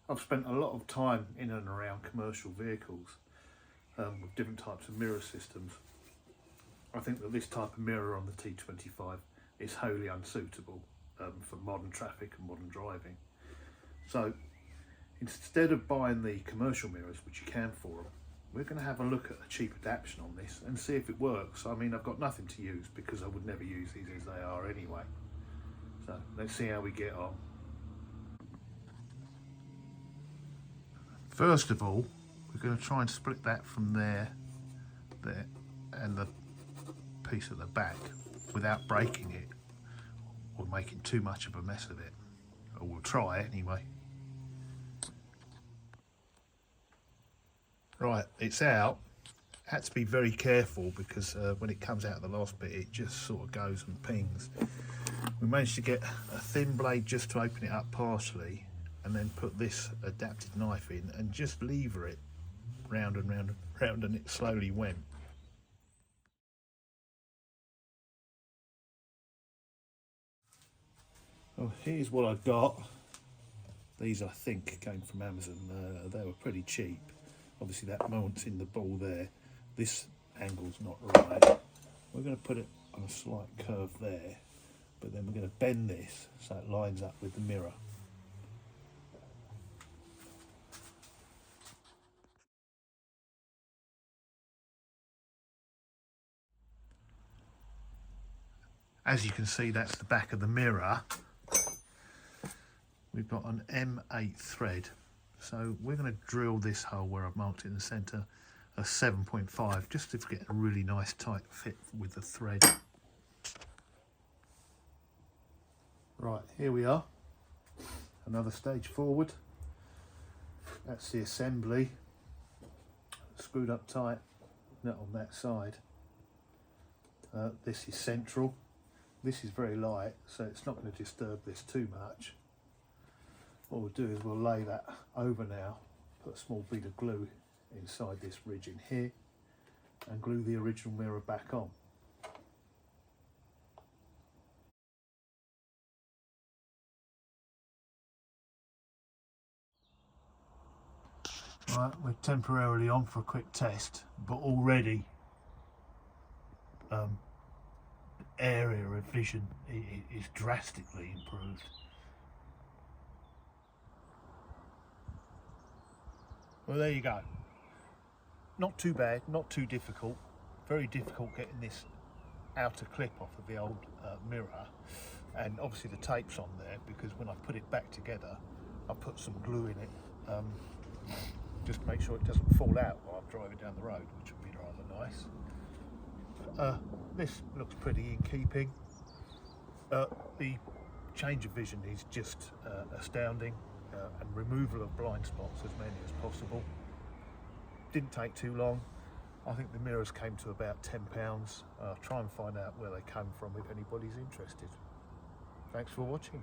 I've spent a lot of time in and around commercial vehicles with different types of mirror systems. I think that this type of mirror on the T25 is wholly unsuitable for modern traffic and modern driving. So instead of buying the commercial mirrors, which you can for them, we're going to have a look at a cheap adaption on this and see if it works. I mean, I've got nothing to use because I would never use these as they are anyway. So let's see how we get on. First of all, we're going to try and split that from there, and the piece at the back without breaking it or making too much of a mess of it. Or we'll try anyway. Right, it's out. Had to be very careful because when it comes out of the last bit, it just sort of goes and pings. We managed to get a thin blade just to open it up partially, and then put this adapted knife in and just lever it round and round and round, and it slowly went. Well, here's what I've got. These I think came from Amazon. They were pretty cheap. Obviously that mounts in the ball there. This angle's not right. We're going to put it on a slight curve there, but then we're going to bend this so it lines up with the mirror. As you can see, that's the back of the mirror. We've got an M8 thread. So we're going to drill this hole where I've marked it in the centre, a 7.5, just to get a really nice tight fit with the thread. Right, here we are. Another stage forward. That's the assembly. Screwed up tight, not on that side. This is central. This is very light, so it's not going to disturb this too much. What we'll do is we'll lay that over now, put a small bead of glue inside this ridge in here, and glue the original mirror back on. Right, we're temporarily on for a quick test, but already area of vision is drastically improved. Well, there you go. Not too bad, not too difficult. Very difficult getting this outer clip off of the old mirror, and obviously the tape's on there because when I put it back together I put some glue in it just to make sure it doesn't fall out while I'm driving down the road, which would be rather nice. This looks pretty in keeping. The change of vision is just astounding, and removal of blind spots, as many as possible. Didn't take too long. I think the mirrors came to about £10. Try and find out where they came from if anybody's interested. Thanks for watching.